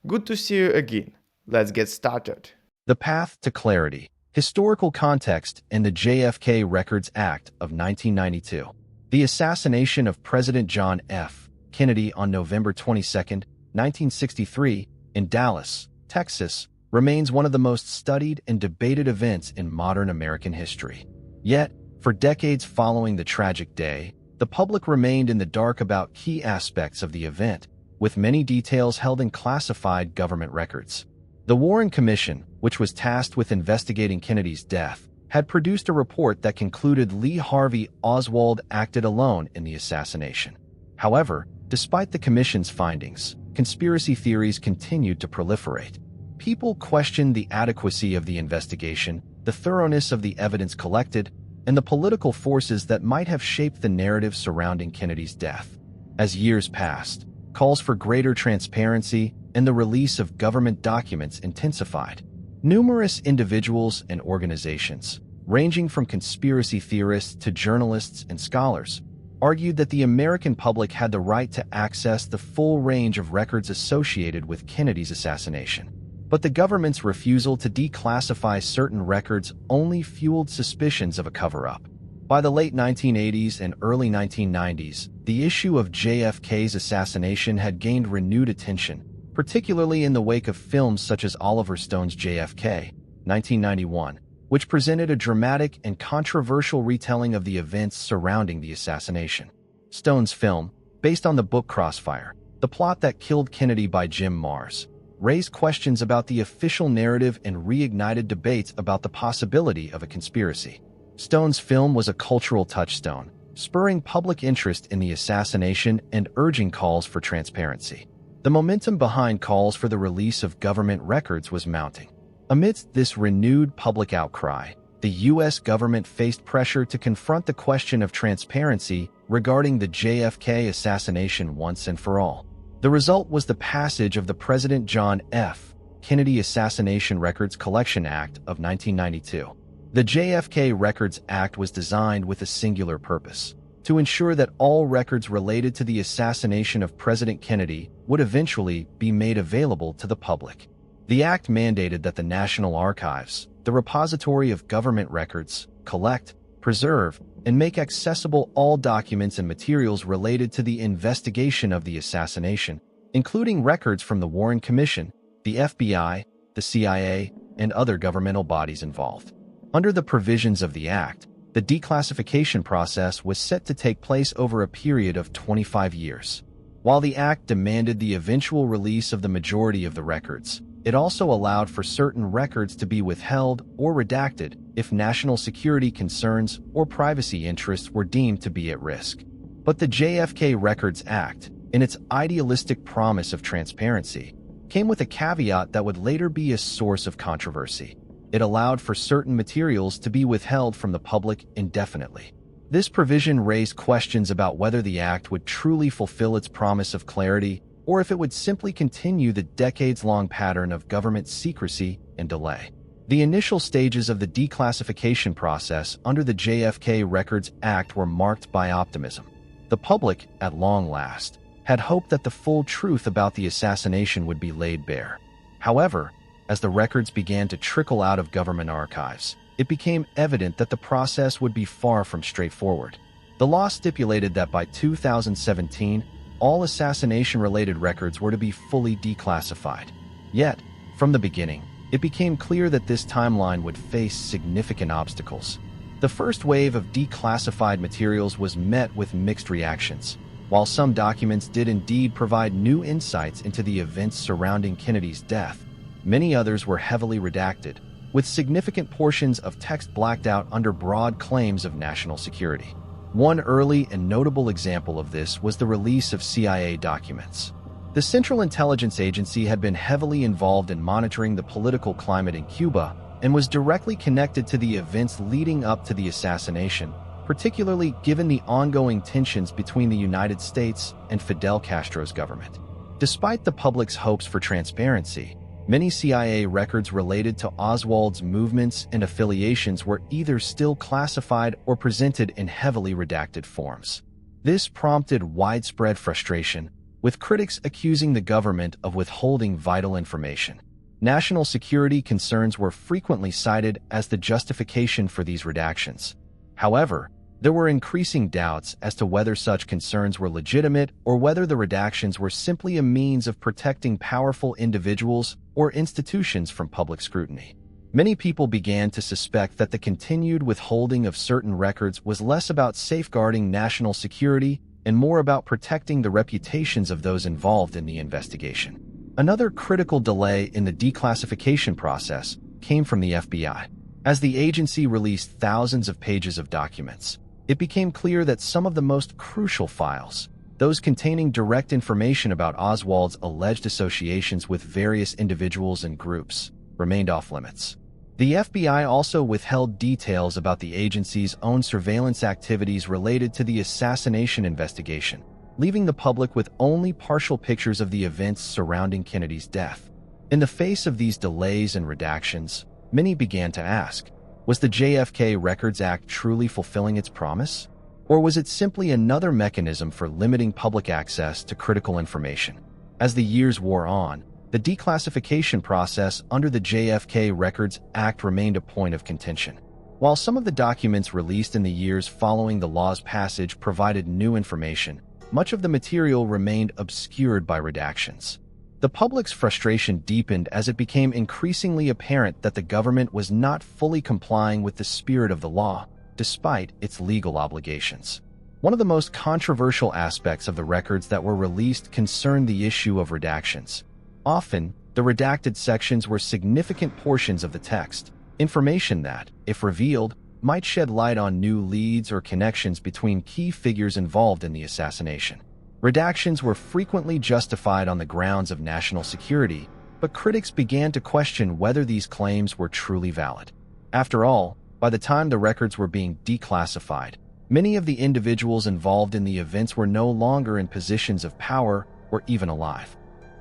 Good to see you again. Let's get started. The Path to Clarity, Historical Context in the JFK Records Act of 1992. The assassination of President John F. Kennedy on November 22, 1963, in Dallas, Texas, remains one of the most studied and debated events in modern American history. Yet, for decades following the tragic day, the public remained in the dark about key aspects of the event, with many details held in classified government records. The Warren Commission, which was tasked with investigating Kennedy's death, had produced a report that concluded Lee Harvey Oswald acted alone in the assassination. However, despite the commission's findings, conspiracy theories continued to proliferate. People questioned the adequacy of the investigation, the thoroughness of the evidence collected, and the political forces that might have shaped the narrative surrounding Kennedy's death. As years passed, calls for greater transparency and the release of government documents intensified. Numerous individuals and organizations, ranging from conspiracy theorists to journalists and scholars, argued that the American public had the right to access the full range of records associated with Kennedy's assassination. But the government's refusal to declassify certain records only fueled suspicions of a cover-up. By the late 1980s and early 1990s, the issue of JFK's assassination had gained renewed attention, particularly in the wake of films such as Oliver Stone's JFK, 1991, which presented a dramatic and controversial retelling of the events surrounding the assassination. Stone's film, based on the book Crossfire, The Plot That Killed Kennedy by Jim Marrs, raised questions about the official narrative and reignited debates about the possibility of a conspiracy. Stone's film was a cultural touchstone, spurring public interest in the assassination and urging calls for transparency. The momentum behind calls for the release of government records was mounting. Amidst this renewed public outcry, the U.S. government faced pressure to confront the question of transparency regarding the JFK assassination once and for all. The result was the passage of the President John F. Kennedy Assassination Records Collection Act of 1992. The JFK Records Act was designed with a singular purpose: to ensure that all records related to the assassination of President Kennedy would eventually be made available to the public. The act mandated that the National Archives, the repository of government records, collect, preserve, and make accessible all documents and materials related to the investigation of the assassination, including records from the Warren Commission, the FBI, the CIA, and other governmental bodies involved. Under the provisions of the act, the declassification process was set to take place over a period of 25 years. While the act demanded the eventual release of the majority of the records, it also allowed for certain records to be withheld or redacted if national security concerns or privacy interests were deemed to be at risk. But the JFK Records Act, in its idealistic promise of transparency, came with a caveat that would later be a source of controversy. It allowed for certain materials to be withheld from the public indefinitely. This provision raised questions about whether the act would truly fulfill its promise of clarity or if it would simply continue the decades-long pattern of government secrecy and delay. The initial stages of the declassification process under the JFK Records Act were marked by optimism. The public, at long last, had hoped that the full truth about the assassination would be laid bare. However, as the records began to trickle out of government archives, it became evident that the process would be far from straightforward. The law stipulated that by 2017, all assassination-related records were to be fully declassified. Yet, from the beginning, it became clear that this timeline would face significant obstacles. The first wave of declassified materials was met with mixed reactions. While some documents did indeed provide new insights into the events surrounding Kennedy's death, many others were heavily redacted, with significant portions of text blacked out under broad claims of national security. One early and notable example of this was the release of CIA documents. The Central Intelligence Agency had been heavily involved in monitoring the political climate in Cuba and was directly connected to the events leading up to the assassination, particularly given the ongoing tensions between the United States and Fidel Castro's government. Despite the public's hopes for transparency, many CIA records related to Oswald's movements and affiliations were either still classified or presented in heavily redacted forms. This prompted widespread frustration, with critics accusing the government of withholding vital information. National security concerns were frequently cited as the justification for these redactions. However, there were increasing doubts as to whether such concerns were legitimate or whether the redactions were simply a means of protecting powerful individuals or institutions from public scrutiny. Many people began to suspect that the continued withholding of certain records was less about safeguarding national security and more about protecting the reputations of those involved in the investigation. Another critical delay in the declassification process came from the FBI. As the agency released thousands of pages of documents, it became clear that some of the most crucial files, those containing direct information about Oswald's alleged associations with various individuals and groups, remained off-limits. The FBI also withheld details about the agency's own surveillance activities related to the assassination investigation, leaving the public with only partial pictures of the events surrounding Kennedy's death. In the face of these delays and redactions, many began to ask, was the JFK Records Act truly fulfilling its promise? Or was it simply another mechanism for limiting public access to critical information? As the years wore on, the declassification process under the JFK Records Act remained a point of contention. While some of the documents released in the years following the law's passage provided new information, much of the material remained obscured by redactions. The public's frustration deepened as it became increasingly apparent that the government was not fully complying with the spirit of the law, despite its legal obligations. One of the most controversial aspects of the records that were released concerned the issue of redactions. Often, the redacted sections were significant portions of the text, information that, if revealed, might shed light on new leads or connections between key figures involved in the assassination. Redactions were frequently justified on the grounds of national security, but critics began to question whether these claims were truly valid. After all, by the time the records were being declassified, many of the individuals involved in the events were no longer in positions of power or even alive.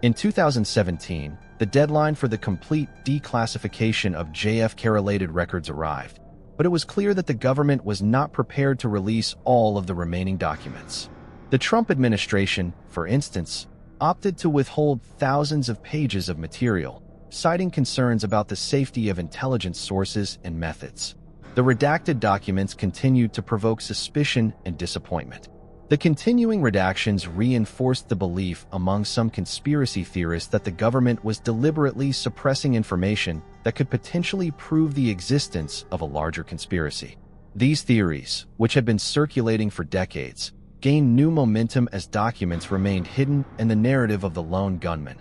In 2017, the deadline for the complete declassification of JFK-related records arrived, but it was clear that the government was not prepared to release all of the remaining documents. The Trump administration, for instance, opted to withhold thousands of pages of material, citing concerns about the safety of intelligence sources and methods. The redacted documents continued to provoke suspicion and disappointment. The continuing redactions reinforced the belief among some conspiracy theorists that the government was deliberately suppressing information that could potentially prove the existence of a larger conspiracy. These theories, which had been circulating for decades, gained new momentum as documents remained hidden and the narrative of the lone gunman,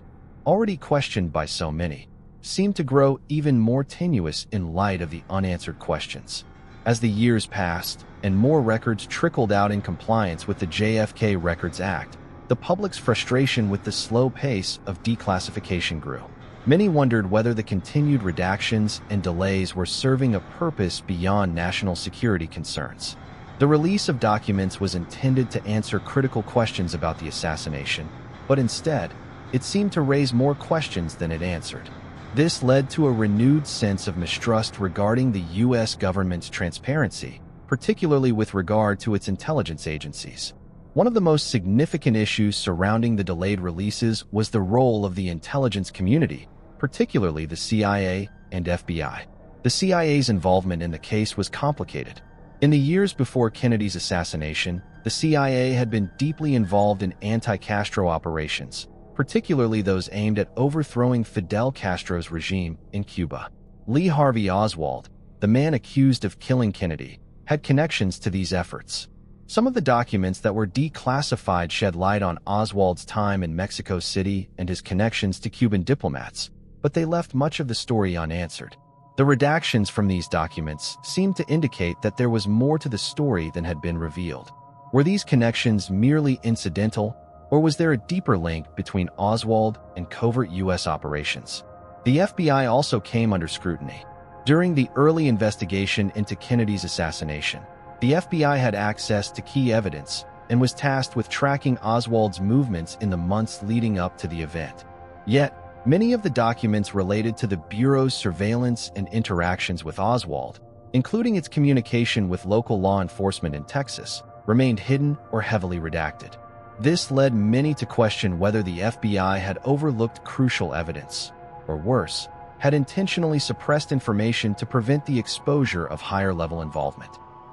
already questioned by so many, seemed to grow even more tenuous in light of the unanswered questions. As the years passed and more records trickled out in compliance with the JFK Records Act, the public's frustration with the slow pace of declassification grew. Many wondered whether the continued redactions and delays were serving a purpose beyond national security concerns. The release of documents was intended to answer critical questions about the assassination, but instead, it seemed to raise more questions than it answered. This led to a renewed sense of mistrust regarding the U.S. government's transparency, particularly with regard to its intelligence agencies. One of the most significant issues surrounding the delayed releases was the role of the intelligence community, particularly the CIA and FBI. The CIA's involvement in the case was complicated. In the years before Kennedy's assassination, the CIA had been deeply involved in anti-Castro operations, particularly those aimed at overthrowing Fidel Castro's regime in Cuba. Lee Harvey Oswald, the man accused of killing Kennedy, had connections to these efforts. Some of the documents that were declassified shed light on Oswald's time in Mexico City and his connections to Cuban diplomats, but they left much of the story unanswered. The redactions from these documents seemed to indicate that there was more to the story than had been revealed. Were these connections merely incidental, or was there a deeper link between Oswald and covert U.S. operations? The FBI also came under scrutiny. During the early investigation into Kennedy's assassination, the FBI had access to key evidence and was tasked with tracking Oswald's movements in the months leading up to the event. Yet, many of the documents related to the Bureau's surveillance and interactions with Oswald, including its communication with local law enforcement in Texas, remained hidden or heavily redacted. This led many to question whether the FBI had overlooked crucial evidence, or worse, had intentionally suppressed information to prevent the exposure of higher-level involvement.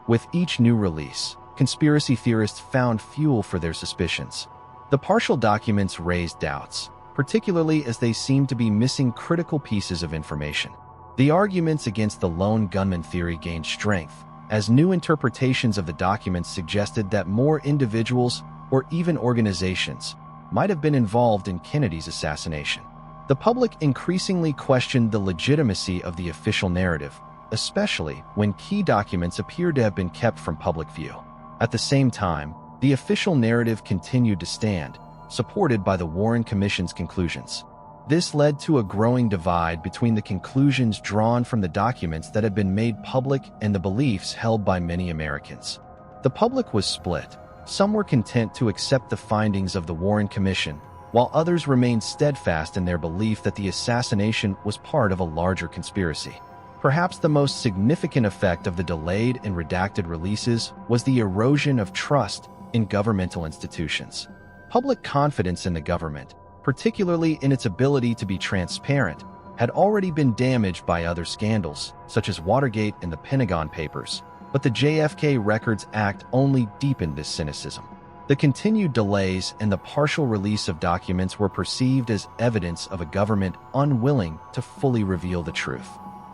With each new release, conspiracy theorists found fuel for their suspicions. The partial documents raised doubts, particularly as they seemed to be missing critical pieces of information. The arguments against the lone gunman theory gained strength, as new interpretations of the documents suggested that more individuals or even organizations might have been involved in Kennedy's assassination. The public increasingly questioned the legitimacy of the official narrative, especially when key documents appeared to have been kept from public view. At the same time, the official narrative continued to stand, supported by the Warren Commission's conclusions. This led to a growing divide between the conclusions drawn from the documents that had been made public and the beliefs held by many Americans. The public was split. Some were content to accept the findings of the Warren Commission, while others remained steadfast in their belief that the assassination was part of a larger conspiracy. Perhaps the most significant effect of the delayed and redacted releases was the erosion of trust in governmental institutions. Public confidence in the government, particularly in its ability to be transparent, had already been damaged by other scandals, such as Watergate and the Pentagon Papers, but the JFK Records Act only deepened this cynicism. The continued delays and the partial release of documents were perceived as evidence of a government unwilling to fully reveal the truth.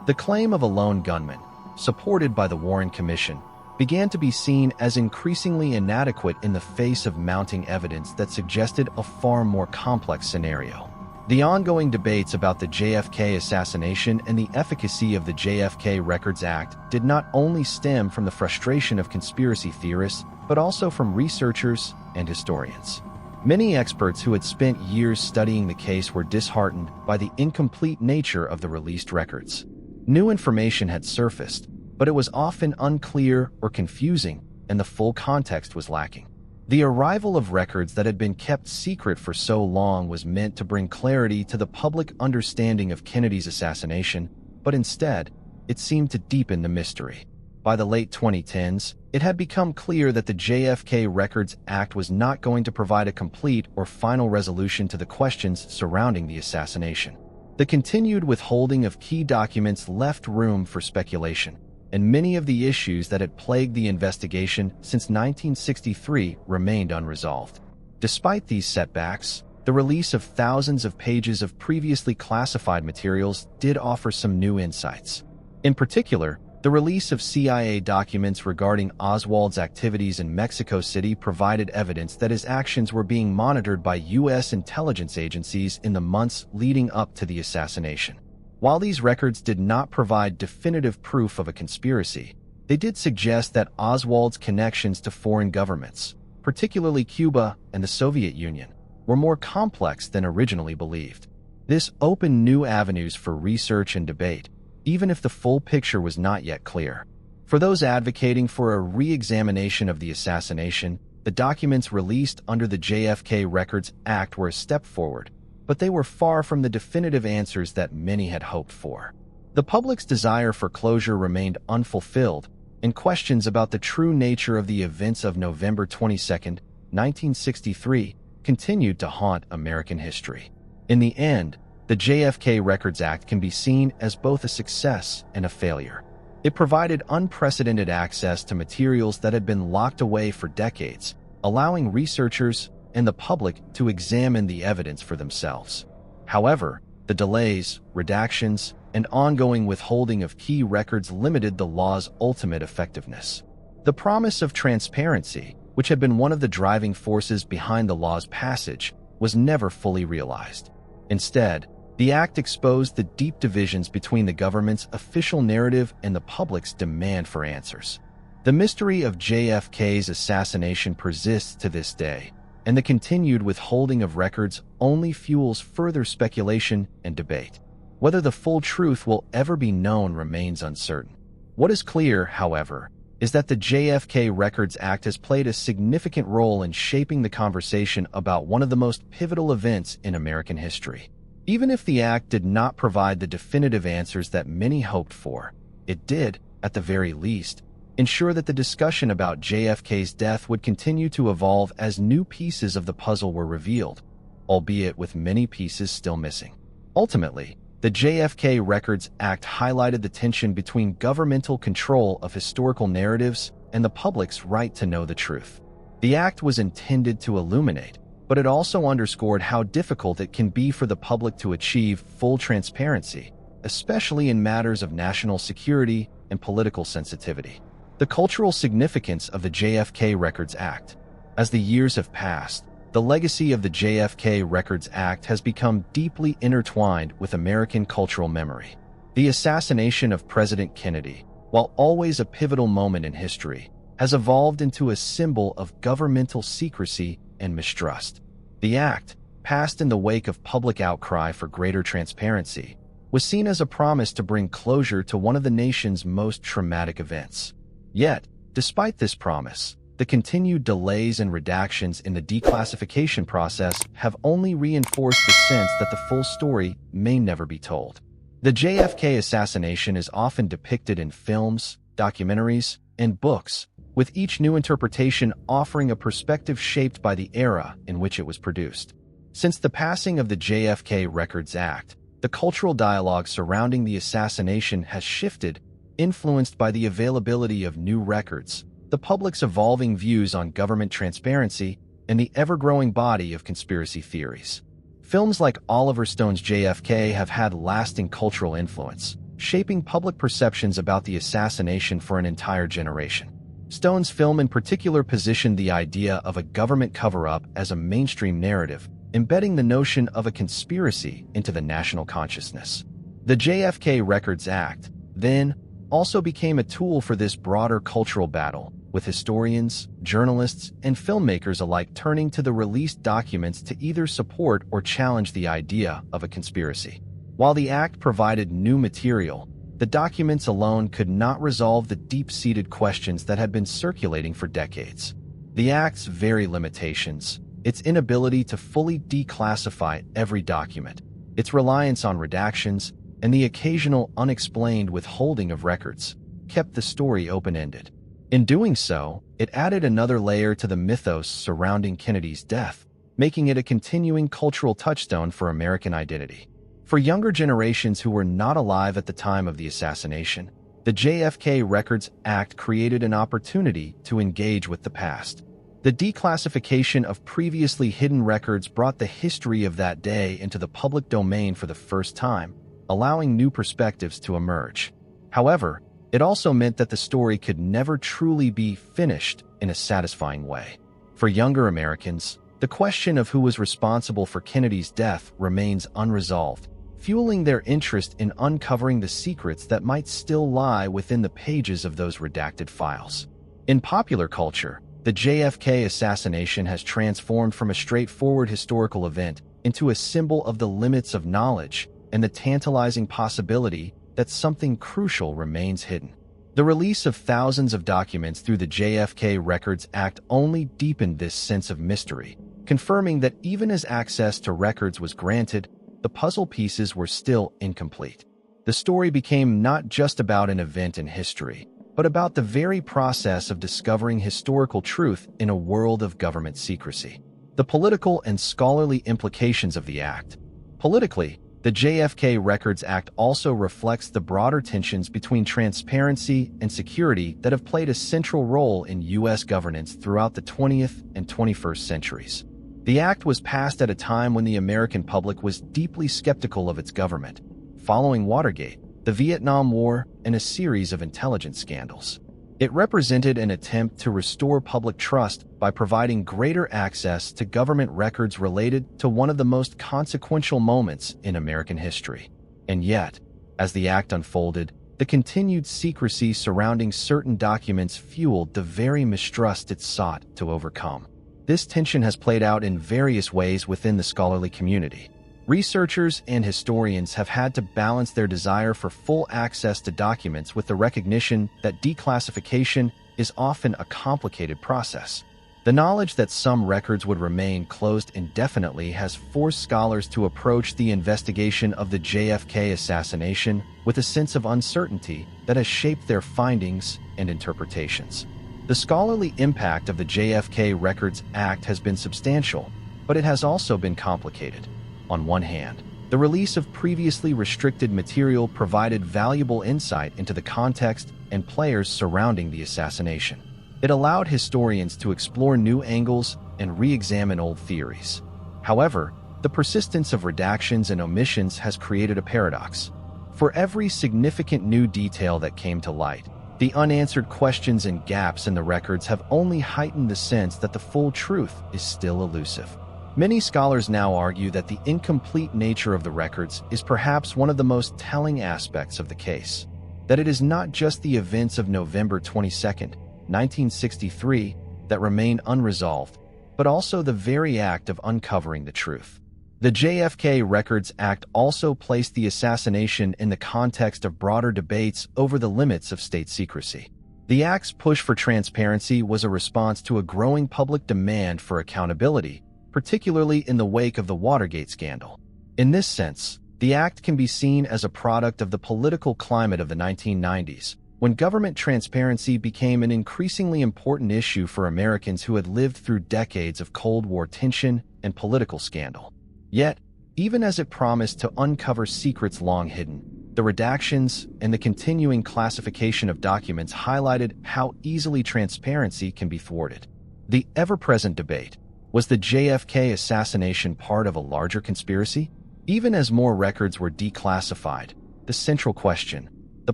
The claim of a lone gunman, supported by the Warren Commission, began to be seen as increasingly inadequate in the face of mounting evidence that suggested a far more complex scenario. The ongoing debates about the JFK assassination and the efficacy of the JFK Records Act did not only stem from the frustration of conspiracy theorists, but also from researchers and historians. Many experts who had spent years studying the case were disheartened by the incomplete nature of the released records. New information had surfaced, but it was often unclear or confusing, and the full context was lacking. The arrival of records that had been kept secret for so long was meant to bring clarity to the public understanding of Kennedy's assassination, but instead, it seemed to deepen the mystery. By the late 2010s, it had become clear that the JFK Records Act was not going to provide a complete or final resolution to the questions surrounding the assassination. The continued withholding of key documents left room for speculation, and many of the issues that had plagued the investigation since 1963 remained unresolved. Despite these setbacks, the release of thousands of pages of previously classified materials did offer some new insights. In particular, the release of CIA documents regarding Oswald's activities in Mexico City provided evidence that his actions were being monitored by U.S. intelligence agencies in the months leading up to the assassination. While these records did not provide definitive proof of a conspiracy, they did suggest that Oswald's connections to foreign governments, particularly Cuba and the Soviet Union, were more complex than originally believed. This opened new avenues for research and debate, even if the full picture was not yet clear. For those advocating for a re-examination of the assassination, the documents released under the JFK Records Act were a step forward, but they were far from the definitive answers that many had hoped for. The public's desire for closure remained unfulfilled, and questions about the true nature of the events of November 22, 1963, continued to haunt American history. In the end, the JFK Records Act can be seen as both a success and a failure. It provided unprecedented access to materials that had been locked away for decades, allowing researchers and the public to examine the evidence for themselves. However, the delays, redactions, and ongoing withholding of key records limited the law's ultimate effectiveness. The promise of transparency, which had been one of the driving forces behind the law's passage, was never fully realized. Instead, the act exposed the deep divisions between the government's official narrative and the public's demand for answers. The mystery of JFK's assassination persists to this day, and the continued withholding of records only fuels further speculation and debate. Whether the full truth will ever be known remains uncertain. What is clear, however, is that the JFK Records Act has played a significant role in shaping the conversation about one of the most pivotal events in American history. Even if the act did not provide the definitive answers that many hoped for, it did, at the very least, ensure that the discussion about JFK's death would continue to evolve as new pieces of the puzzle were revealed, albeit with many pieces still missing. Ultimately, the JFK Records Act highlighted the tension between governmental control of historical narratives and the public's right to know the truth. The act was intended to illuminate, but it also underscored how difficult it can be for the public to achieve full transparency, especially in matters of national security and political sensitivity. The cultural significance of the JFK Records Act. As the years have passed, the legacy of the JFK Records Act has become deeply intertwined with American cultural memory. The assassination of President Kennedy, while always a pivotal moment in history, has evolved into a symbol of governmental secrecy and mistrust. The act, passed in the wake of public outcry for greater transparency, was seen as a promise to bring closure to one of the nation's most traumatic events. Yet, despite this promise, the continued delays and redactions in the declassification process have only reinforced the sense that the full story may never be told. The JFK assassination is often depicted in films, documentaries, and books, with each new interpretation offering a perspective shaped by the era in which it was produced. Since the passing of the JFK Records Act, the cultural dialogue surrounding the assassination has shifted, influenced by the availability of new records, the public's evolving views on government transparency, and the ever-growing body of conspiracy theories. Films like Oliver Stone's JFK have had lasting cultural influence, shaping public perceptions about the assassination for an entire generation. Stone's film in particular positioned the idea of a government cover-up as a mainstream narrative, embedding the notion of a conspiracy into the national consciousness. The JFK Records Act, then, also became a tool for this broader cultural battle, with historians, journalists, and filmmakers alike turning to the released documents to either support or challenge the idea of a conspiracy. While the act provided new material, the documents alone could not resolve the deep-seated questions that had been circulating for decades. The act's very limitations, its inability to fully declassify every document, its reliance on redactions, and the occasional unexplained withholding of records, kept the story open-ended. In doing so, it added another layer to the mythos surrounding Kennedy's death, making it a continuing cultural touchstone for American identity. For younger generations who were not alive at the time of the assassination, the JFK Records Act created an opportunity to engage with the past. The declassification of previously hidden records brought the history of that day into the public domain for the first time, allowing new perspectives to emerge. However, it also meant that the story could never truly be finished in a satisfying way. For younger Americans, the question of who was responsible for Kennedy's death remains unresolved, fueling their interest in uncovering the secrets that might still lie within the pages of those redacted files. In popular culture, the JFK assassination has transformed from a straightforward historical event into a symbol of the limits of knowledge and the tantalizing possibility that something crucial remains hidden. The release of thousands of documents through the JFK Records Act only deepened this sense of mystery, confirming that even as access to records was granted, the puzzle pieces were still incomplete. The story became not just about an event in history, but about the very process of discovering historical truth in a world of government secrecy. The political and scholarly implications of the act. Politically, the JFK Records Act also reflects the broader tensions between transparency and security that have played a central role in U.S. governance throughout the 20th and 21st centuries. The act was passed at a time when the American public was deeply skeptical of its government, following Watergate, the Vietnam War, and a series of intelligence scandals. It represented an attempt to restore public trust by providing greater access to government records related to one of the most consequential moments in American history. And yet, as the act unfolded, the continued secrecy surrounding certain documents fueled the very mistrust it sought to overcome. This tension has played out in various ways within the scholarly community. Researchers and historians have had to balance their desire for full access to documents with the recognition that declassification is often a complicated process. The knowledge that some records would remain closed indefinitely has forced scholars to approach the investigation of the JFK assassination with a sense of uncertainty that has shaped their findings and interpretations. The scholarly impact of the JFK Records Act has been substantial, but it has also been complicated. On one hand, the release of previously restricted material provided valuable insight into the context and players surrounding the assassination. It allowed historians to explore new angles and re-examine old theories. However, the persistence of redactions and omissions has created a paradox. For every significant new detail that came to light, the unanswered questions and gaps in the records have only heightened the sense that the full truth is still elusive. Many scholars now argue that the incomplete nature of the records is perhaps one of the most telling aspects of the case. That it is not just the events of November 22, 1963, that remain unresolved, but also the very act of uncovering the truth. The JFK Records Act also placed the assassination in the context of broader debates over the limits of state secrecy. The Act's push for transparency was a response to a growing public demand for accountability, particularly in the wake of the Watergate scandal. In this sense, the Act can be seen as a product of the political climate of the 1990s, when government transparency became an increasingly important issue for Americans who had lived through decades of Cold War tension and political scandal. Yet, even as it promised to uncover secrets long hidden, the redactions and the continuing classification of documents highlighted how easily transparency can be thwarted. The ever-present debate: was the JFK assassination part of a larger conspiracy? Even as more records were declassified, the central question, the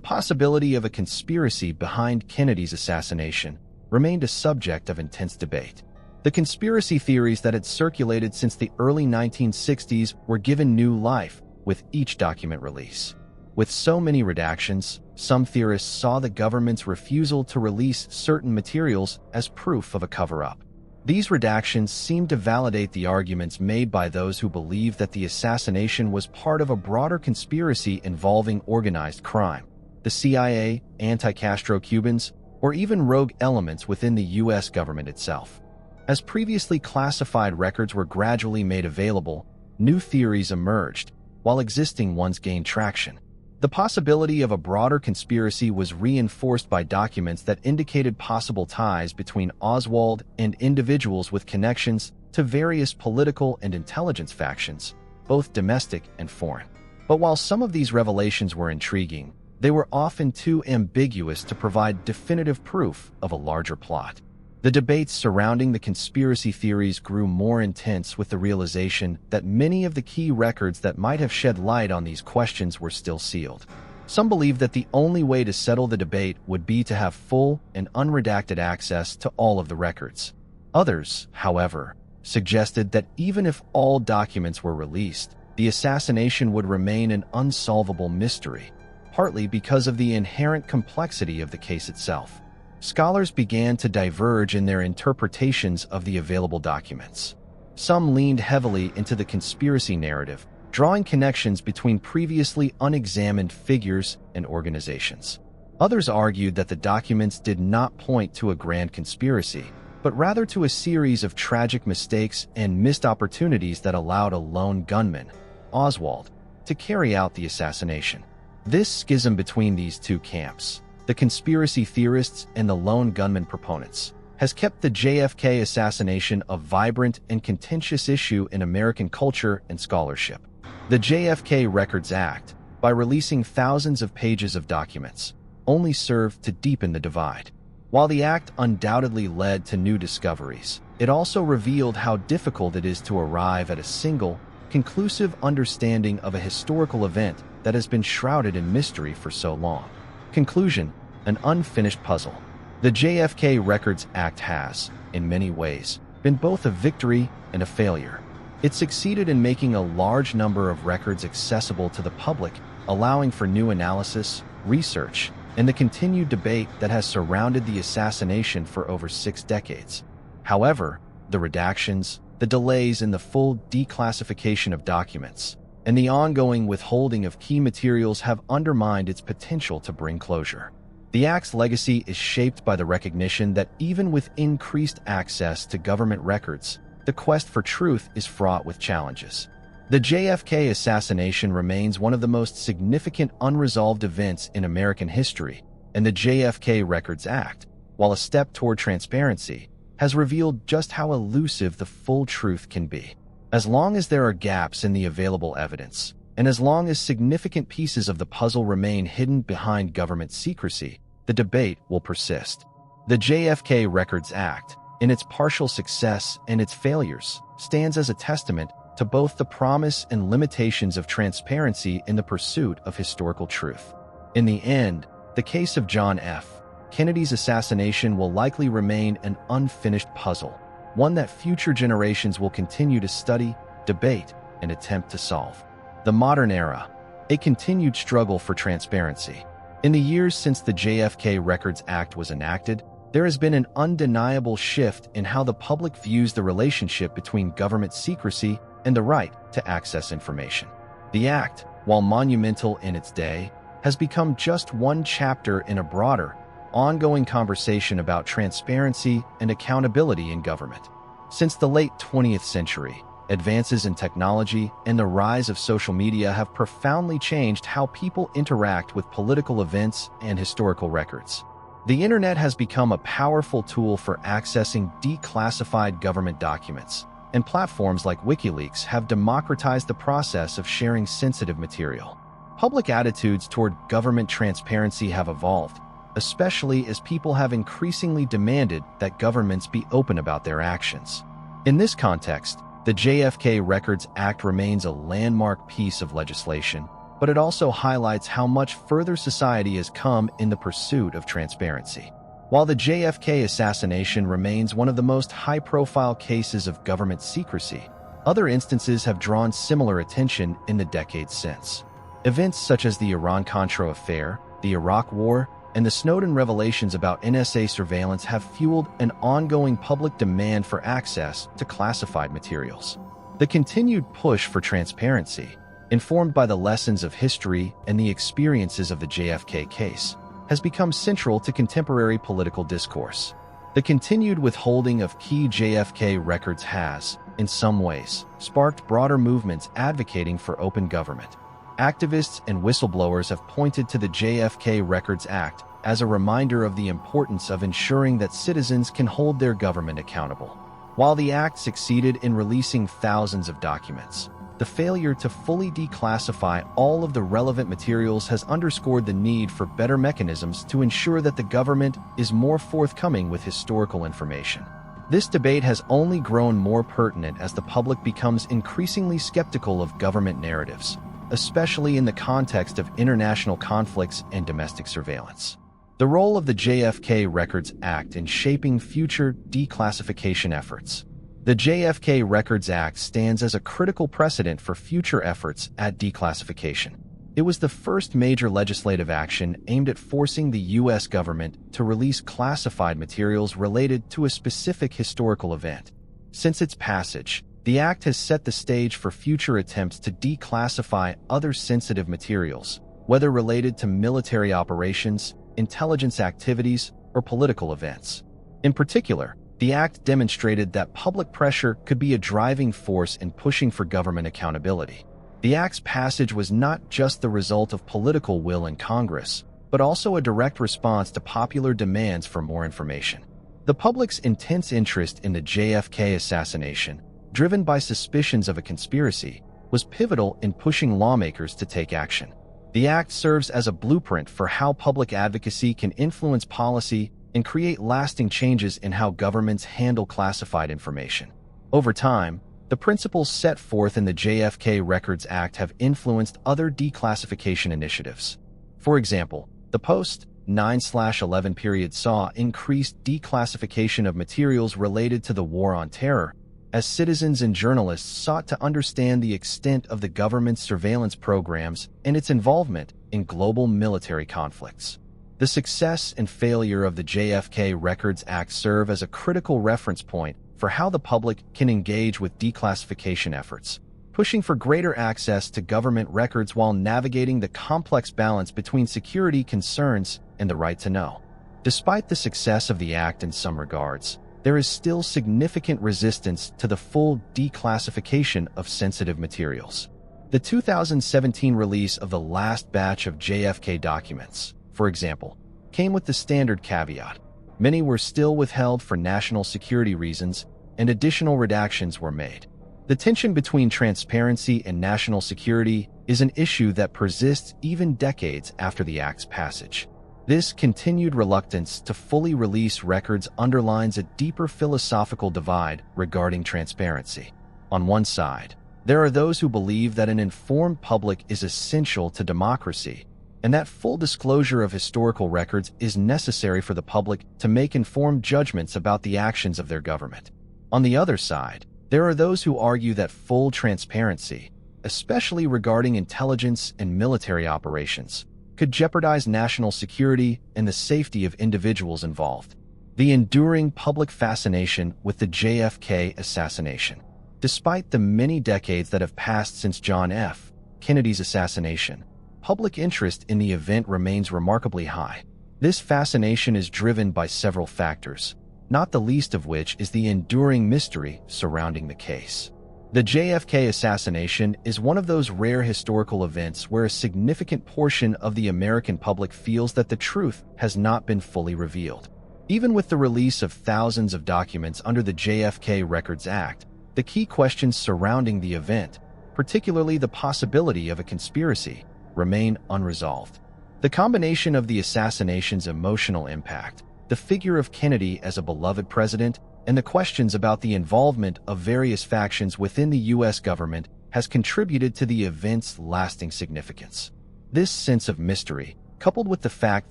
possibility of a conspiracy behind Kennedy's assassination, remained a subject of intense debate. The conspiracy theories that had circulated since the early 1960s were given new life with each document release. With so many redactions, some theorists saw the government's refusal to release certain materials as proof of a cover-up. These redactions seemed to validate the arguments made by those who believed that the assassination was part of a broader conspiracy involving organized crime, the CIA, anti-Castro Cubans, or even rogue elements within the U.S. government itself. As previously classified records were gradually made available, new theories emerged, while existing ones gained traction. The possibility of a broader conspiracy was reinforced by documents that indicated possible ties between Oswald and individuals with connections to various political and intelligence factions, both domestic and foreign. But while some of these revelations were intriguing, they were often too ambiguous to provide definitive proof of a larger plot. The debates surrounding the conspiracy theories grew more intense with the realization that many of the key records that might have shed light on these questions were still sealed. Some believed that the only way to settle the debate would be to have full and unredacted access to all of the records. Others, however, suggested that even if all documents were released, the assassination would remain an unsolvable mystery, partly because of the inherent complexity of the case itself. Scholars began to diverge in their interpretations of the available documents. Some leaned heavily into the conspiracy narrative, drawing connections between previously unexamined figures and organizations. Others argued that the documents did not point to a grand conspiracy, but rather to a series of tragic mistakes and missed opportunities that allowed a lone gunman, Oswald, to carry out the assassination. This schism between these two camps, the conspiracy theorists and the lone gunman proponents, has kept the JFK assassination a vibrant and contentious issue in American culture and scholarship. The JFK Records Act, by releasing thousands of pages of documents, only served to deepen the divide. While the act undoubtedly led to new discoveries, it also revealed how difficult it is to arrive at a single, conclusive understanding of a historical event that has been shrouded in mystery for so long. Conclusion: an unfinished puzzle. The JFK Records Act has, in many ways, been both a victory and a failure. It succeeded in making a large number of records accessible to the public, allowing for new analysis, research, and the continued debate that has surrounded the assassination for over 6 decades. However, the redactions, the delays in the full declassification of documents, and the ongoing withholding of key materials have undermined its potential to bring closure. The Act's legacy is shaped by the recognition that even with increased access to government records, the quest for truth is fraught with challenges. The JFK assassination remains one of the most significant unresolved events in American history, and the JFK Records Act, while a step toward transparency, has revealed just how elusive the full truth can be. As long as there are gaps in the available evidence, and as long as significant pieces of the puzzle remain hidden behind government secrecy, the debate will persist. The JFK Records Act, in its partial success and its failures, stands as a testament to both the promise and limitations of transparency in the pursuit of historical truth. In the end, the case of John F. Kennedy's assassination will likely remain an unfinished puzzle, one that future generations will continue to study, debate, and attempt to solve. The modern era, a continued struggle for transparency. In the years since the JFK Records Act was enacted, there has been an undeniable shift in how the public views the relationship between government secrecy and the right to access information. The Act, while monumental in its day, has become just one chapter in a broader, ongoing conversation about transparency and accountability in government. Since the late 20th century, advances in technology and the rise of social media have profoundly changed how people interact with political events and historical records. The internet has become a powerful tool for accessing declassified government documents, and platforms like WikiLeaks have democratized the process of sharing sensitive material. Public attitudes toward government transparency have evolved, especially as people have increasingly demanded that governments be open about their actions. In this context, the JFK Records Act remains a landmark piece of legislation, but it also highlights how much further society has come in the pursuit of transparency. While the JFK assassination remains one of the most high-profile cases of government secrecy, other instances have drawn similar attention in the decades since. Events such as the Iran-Contra affair, the Iraq War, and the Snowden revelations about NSA surveillance have fueled an ongoing public demand for access to classified materials. The continued push for transparency, informed by the lessons of history and the experiences of the JFK case, has become central to contemporary political discourse. The continued withholding of key JFK records has, in some ways, sparked broader movements advocating for open government. Activists and whistleblowers have pointed to the JFK Records Act as a reminder of the importance of ensuring that citizens can hold their government accountable. While the Act succeeded in releasing thousands of documents, the failure to fully declassify all of the relevant materials has underscored the need for better mechanisms to ensure that the government is more forthcoming with historical information. This debate has only grown more pertinent as the public becomes increasingly skeptical of government narratives, especially in the context of international conflicts and domestic surveillance. The role of the JFK Records Act in shaping future declassification efforts. The JFK Records Act stands as a critical precedent for future efforts at declassification. It was the first major legislative action aimed at forcing the U.S. government to release classified materials related to a specific historical event. Since its passage, the Act has set the stage for future attempts to declassify other sensitive materials, whether related to military operations, intelligence activities, or political events. In particular, the Act demonstrated that public pressure could be a driving force in pushing for government accountability. The Act's passage was not just the result of political will in Congress, but also a direct response to popular demands for more information. The public's intense interest in the JFK assassination, driven by suspicions of a conspiracy, was pivotal in pushing lawmakers to take action. The Act serves as a blueprint for how public advocacy can influence policy and create lasting changes in how governments handle classified information. Over time, the principles set forth in the JFK Records Act have influenced other declassification initiatives. For example, the post-9/11 period saw increased declassification of materials related to the War on Terror, as citizens and journalists sought to understand the extent of the government's surveillance programs and its involvement in global military conflicts. The success and failure of the JFK Records Act serve as a critical reference point for how the public can engage with declassification efforts, pushing for greater access to government records while navigating the complex balance between security concerns and the right to know. Despite the success of the act in some regards, there is still significant resistance to the full declassification of sensitive materials. The 2017 release of the last batch of JFK documents, for example, came with the standard caveat. Many were still withheld for national security reasons, and additional redactions were made. The tension between transparency and national security is an issue that persists even decades after the Act's passage. This continued reluctance to fully release records underlines a deeper philosophical divide regarding transparency. On one side, there are those who believe that an informed public is essential to democracy, and that full disclosure of historical records is necessary for the public to make informed judgments about the actions of their government. On the other side, there are those who argue that full transparency, especially regarding intelligence and military operations, could jeopardize national security and the safety of individuals involved. The enduring public fascination with the JFK assassination. Despite the many decades that have passed since John F. Kennedy's assassination, public interest in the event remains remarkably high. This fascination is driven by several factors, not the least of which is the enduring mystery surrounding the case. The JFK assassination is one of those rare historical events where a significant portion of the American public feels that the truth has not been fully revealed. Even with the release of thousands of documents under the JFK Records Act, the key questions surrounding the event, particularly the possibility of a conspiracy, remain unresolved. The combination of the assassination's emotional impact, the figure of Kennedy as a beloved president, and the questions about the involvement of various factions within the U.S. government has contributed to the event's lasting significance. This sense of mystery, coupled with the fact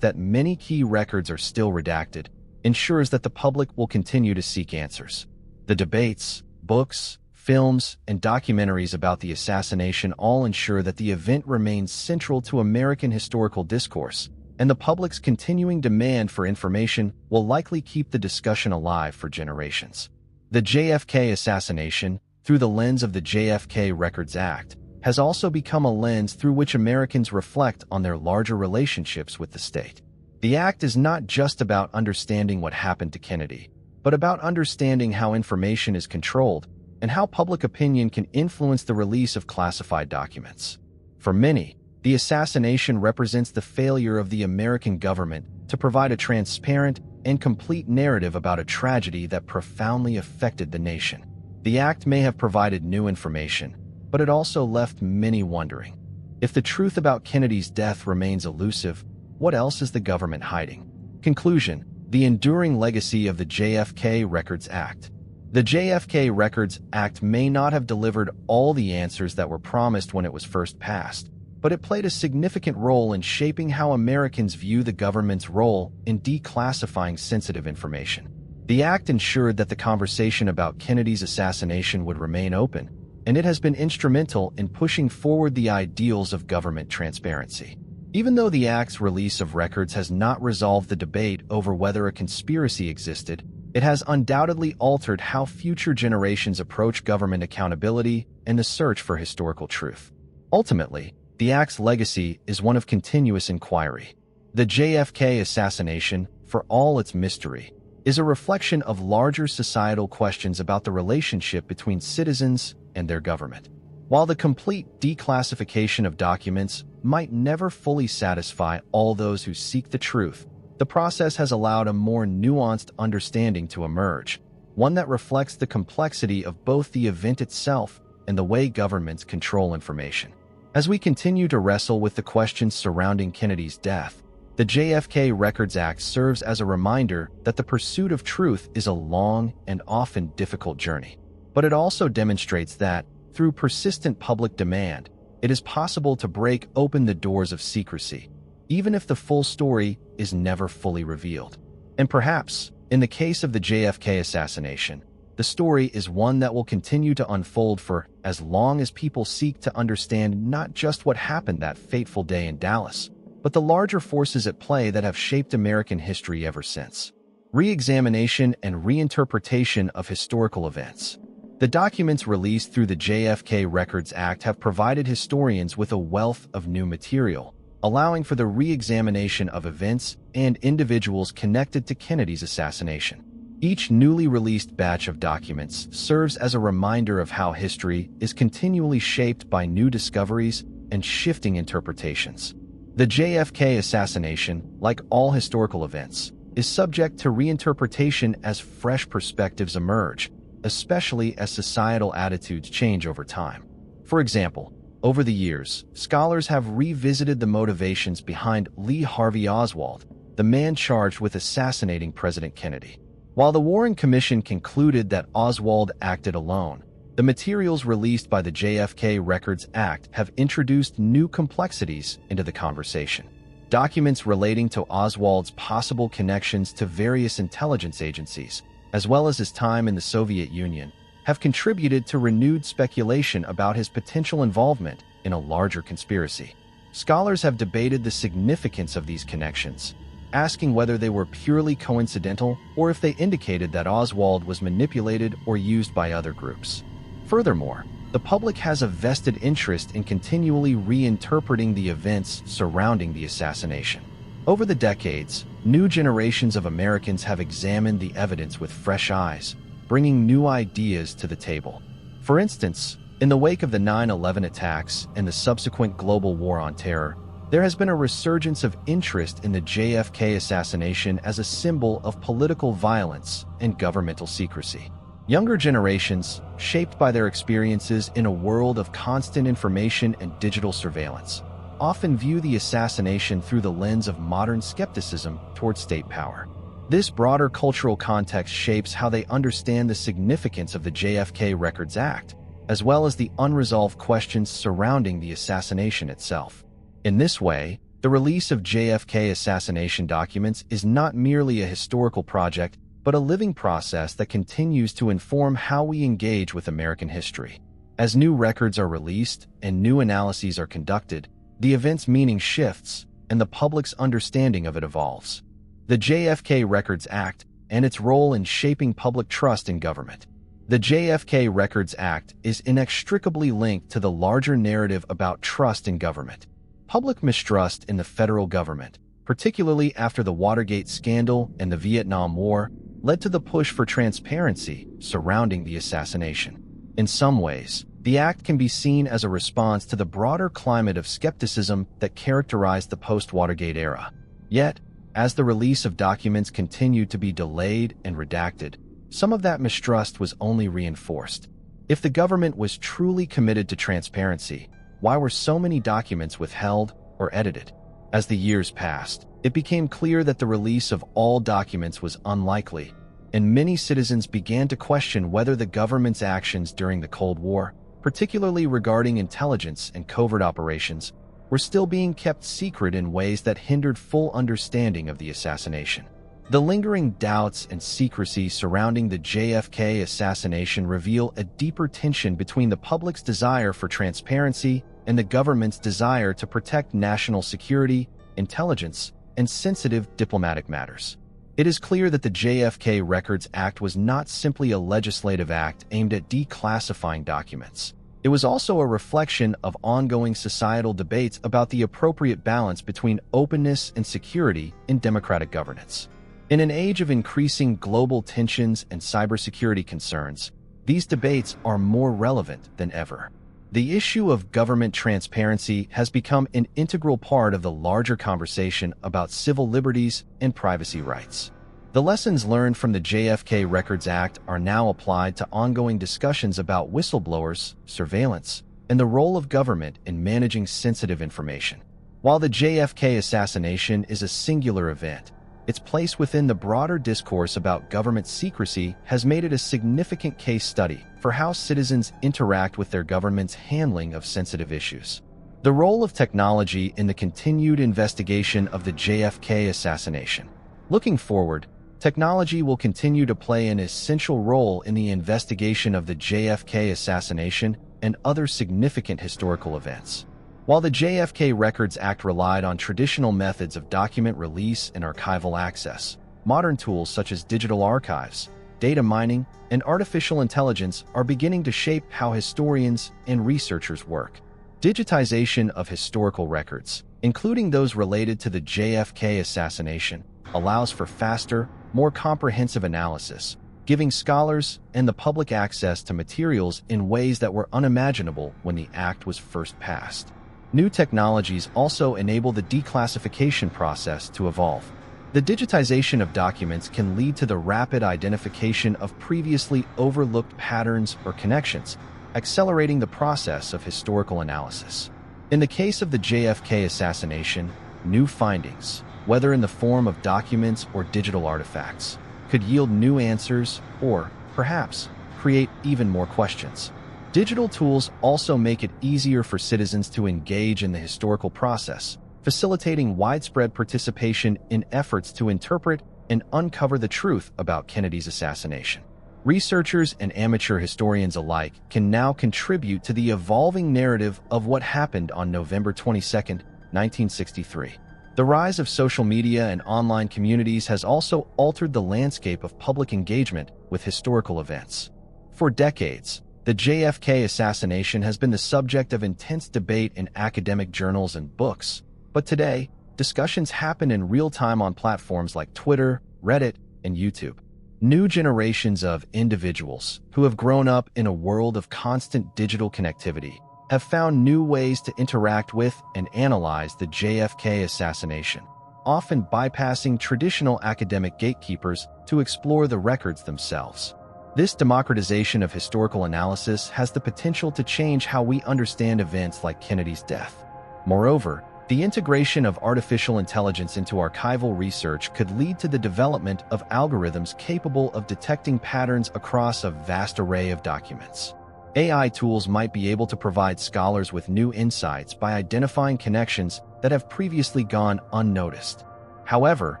that many key records are still redacted, ensures that the public will continue to seek answers. The debates, books, films, and documentaries about the assassination all ensure that the event remains central to American historical discourse, and the public's continuing demand for information will likely keep the discussion alive for generations. The JFK assassination, through the lens of the JFK Records Act, has also become a lens through which Americans reflect on their larger relationships with the state. The act is not just about understanding what happened to Kennedy, but about understanding how information is controlled and how public opinion can influence the release of classified documents. For many, the assassination represents the failure of the American government to provide a transparent and complete narrative about a tragedy that profoundly affected the nation. The act may have provided new information, but it also left many wondering. If the truth about Kennedy's death remains elusive, what else is the government hiding? Conclusion: the enduring legacy of the JFK Records Act. The JFK Records Act may not have delivered all the answers that were promised when it was first passed, but it played a significant role in shaping how Americans view the government's role in declassifying sensitive information. The act ensured that the conversation about Kennedy's assassination would remain open, and it has been instrumental in pushing forward the ideals of government transparency. Even though the act's release of records has not resolved the debate over whether a conspiracy existed, it has undoubtedly altered how future generations approach government accountability and the search for historical truth. Ultimately, the act's legacy is one of continuous inquiry. The JFK assassination, for all its mystery, is a reflection of larger societal questions about the relationship between citizens and their government. While the complete declassification of documents might never fully satisfy all those who seek the truth, the process has allowed a more nuanced understanding to emerge, one that reflects the complexity of both the event itself and the way governments control information. As we continue to wrestle with the questions surrounding Kennedy's death, the JFK Records Act serves as a reminder that the pursuit of truth is a long and often difficult journey. But it also demonstrates that, through persistent public demand, it is possible to break open the doors of secrecy, even if the full story is never fully revealed. And perhaps, in the case of the JFK assassination, the story is one that will continue to unfold for as long as people seek to understand not just what happened that fateful day in Dallas, but the larger forces at play that have shaped American history ever since. Re-examination and reinterpretation of historical events. The documents released through the JFK Records Act have provided historians with a wealth of new material, allowing for the re-examination of events and individuals connected to Kennedy's assassination. Each newly released batch of documents serves as a reminder of how history is continually shaped by new discoveries and shifting interpretations. The JFK assassination, like all historical events, is subject to reinterpretation as fresh perspectives emerge, especially as societal attitudes change over time. For example, over the years, scholars have revisited the motivations behind Lee Harvey Oswald, the man charged with assassinating President Kennedy. While the Warren Commission concluded that Oswald acted alone, the materials released by the JFK Records Act have introduced new complexities into the conversation. Documents relating to Oswald's possible connections to various intelligence agencies, as well as his time in the Soviet Union, have contributed to renewed speculation about his potential involvement in a larger conspiracy. Scholars have debated the significance of these connections, asking whether they were purely coincidental or if they indicated that Oswald was manipulated or used by other groups. Furthermore, the public has a vested interest in continually reinterpreting the events surrounding the assassination. Over the decades, new generations of Americans have examined the evidence with fresh eyes, bringing new ideas to the table. For instance, in the wake of the 9/11 attacks and the subsequent global war on terror, there has been a resurgence of interest in the JFK assassination as a symbol of political violence and governmental secrecy. Younger generations, shaped by their experiences in a world of constant information and digital surveillance, often view the assassination through the lens of modern skepticism toward state power. This broader cultural context shapes how they understand the significance of the JFK Records Act, as well as the unresolved questions surrounding the assassination itself. In this way, the release of JFK assassination documents is not merely a historical project, but a living process that continues to inform how we engage with American history. As new records are released and new analyses are conducted, the event's meaning shifts and the public's understanding of it evolves. The JFK Records Act and its role in shaping public trust in government. The JFK Records Act is inextricably linked to the larger narrative about trust in government. Public mistrust in the federal government, particularly after the Watergate scandal and the Vietnam War, led to the push for transparency surrounding the assassination. In some ways, the act can be seen as a response to the broader climate of skepticism that characterized the post-Watergate era. Yet, as the release of documents continued to be delayed and redacted, some of that mistrust was only reinforced. If the government was truly committed to transparency, why were so many documents withheld or edited? As the years passed, it became clear that the release of all documents was unlikely, and many citizens began to question whether the government's actions during the Cold War, particularly regarding intelligence and covert operations, were still being kept secret in ways that hindered full understanding of the assassination. The lingering doubts and secrecy surrounding the JFK assassination reveal a deeper tension between the public's desire for transparency and the government's desire to protect national security, intelligence, and sensitive diplomatic matters. It is clear that the JFK Records Act was not simply a legislative act aimed at declassifying documents. It was also a reflection of ongoing societal debates about the appropriate balance between openness and security in democratic governance. In an age of increasing global tensions and cybersecurity concerns, these debates are more relevant than ever. The issue of government transparency has become an integral part of the larger conversation about civil liberties and privacy rights. The lessons learned from the JFK Records Act are now applied to ongoing discussions about whistleblowers, surveillance, and the role of government in managing sensitive information. While the JFK assassination is a singular event, its place within the broader discourse about government secrecy has made it a significant case study for how citizens interact with their government's handling of sensitive issues. The role of technology in the continued investigation of the JFK assassination. Looking forward, technology will continue to play an essential role in the investigation of the JFK assassination and other significant historical events. While the JFK Records Act relied on traditional methods of document release and archival access, modern tools such as digital archives, data mining, and artificial intelligence are beginning to shape how historians and researchers work. Digitization of historical records, including those related to the JFK assassination, allows for faster, more comprehensive analysis, giving scholars and the public access to materials in ways that were unimaginable when the act was first passed. New technologies also enable the declassification process to evolve. The digitization of documents can lead to the rapid identification of previously overlooked patterns or connections, accelerating the process of historical analysis. In the case of the JFK assassination, new findings, whether in the form of documents or digital artifacts, could yield new answers or, perhaps, create even more questions. Digital tools also make it easier for citizens to engage in the historical process, facilitating widespread participation in efforts to interpret and uncover the truth about Kennedy's assassination. Researchers and amateur historians alike can now contribute to the evolving narrative of what happened on November 22, 1963. The rise of social media and online communities has also altered the landscape of public engagement with historical events. For decades, the JFK assassination has been the subject of intense debate in academic journals and books, but today, discussions happen in real time on platforms like Twitter, Reddit, and YouTube. New generations of individuals who have grown up in a world of constant digital connectivity have found new ways to interact with and analyze the JFK assassination, often bypassing traditional academic gatekeepers to explore the records themselves. This democratization of historical analysis has the potential to change how we understand events like Kennedy's death. Moreover, the integration of artificial intelligence into archival research could lead to the development of algorithms capable of detecting patterns across a vast array of documents. AI tools might be able to provide scholars with new insights by identifying connections that have previously gone unnoticed. However,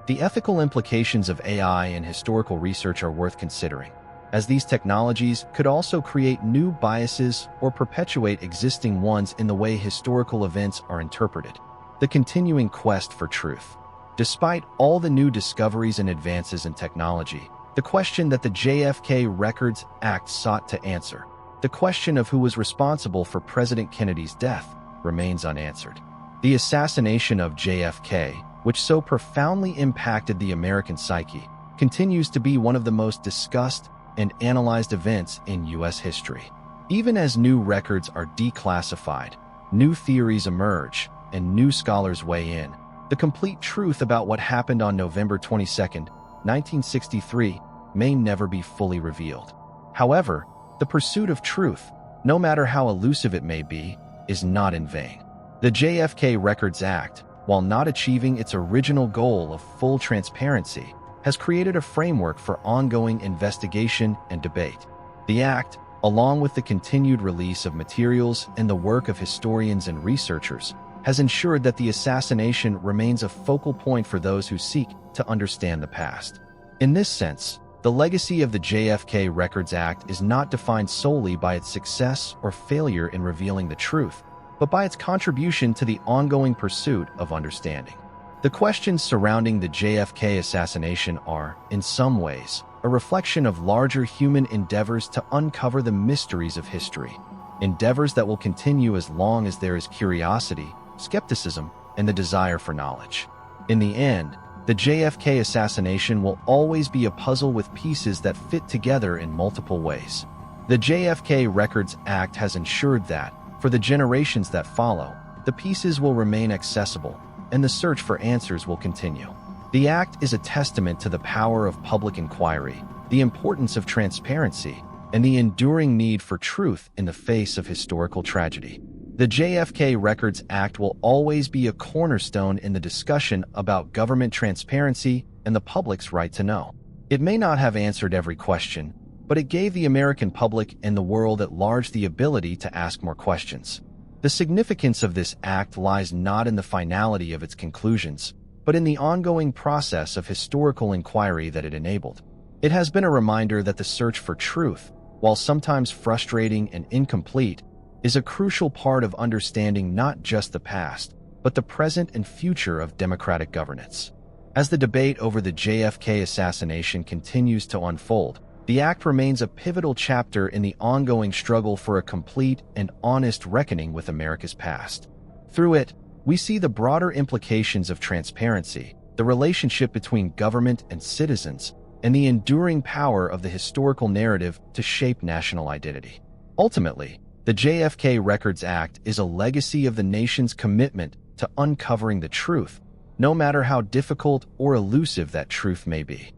the ethical implications of AI in historical research are worth considering, as these technologies could also create new biases or perpetuate existing ones in the way historical events are interpreted. The continuing quest for truth. Despite all the new discoveries and advances in technology, the question that the JFK Records Act sought to answer, the question of who was responsible for President Kennedy's death, remains unanswered. The assassination of JFK, which so profoundly impacted the American psyche, continues to be one of the most discussed and analyzed events in U.S. history. Even as new records are declassified, new theories emerge, and new scholars weigh in, the complete truth about what happened on November 22, 1963, may never be fully revealed. However, the pursuit of truth, no matter how elusive it may be, is not in vain. The JFK Records Act, while not achieving its original goal of full transparency, has created a framework for ongoing investigation and debate. The Act, along with the continued release of materials and the work of historians and researchers, has ensured that the assassination remains a focal point for those who seek to understand the past. In this sense, the legacy of the JFK Records Act is not defined solely by its success or failure in revealing the truth, but by its contribution to the ongoing pursuit of understanding. The questions surrounding the JFK assassination are, in some ways, a reflection of larger human endeavors to uncover the mysteries of history, endeavors that will continue as long as there is curiosity, skepticism, and the desire for knowledge. In the end, the JFK assassination will always be a puzzle with pieces that fit together in multiple ways. The JFK Records Act has ensured that, for the generations that follow, the pieces will remain accessible, and the search for answers will continue. The Act is a testament to the power of public inquiry, the importance of transparency, and the enduring need for truth in the face of historical tragedy. The JFK Records Act will always be a cornerstone in the discussion about government transparency and the public's right to know. It may not have answered every question, but it gave the American public and the world at large the ability to ask more questions. The significance of this act lies not in the finality of its conclusions, but in the ongoing process of historical inquiry that it enabled. It has been a reminder that the search for truth, while sometimes frustrating and incomplete, is a crucial part of understanding not just the past, but the present and future of democratic governance. As the debate over the JFK assassination continues to unfold, the act remains a pivotal chapter in the ongoing struggle for a complete and honest reckoning with America's past. Through it, we see the broader implications of transparency, the relationship between government and citizens, and the enduring power of the historical narrative to shape national identity. Ultimately, the JFK Records Act is a legacy of the nation's commitment to uncovering the truth, no matter how difficult or elusive that truth may be.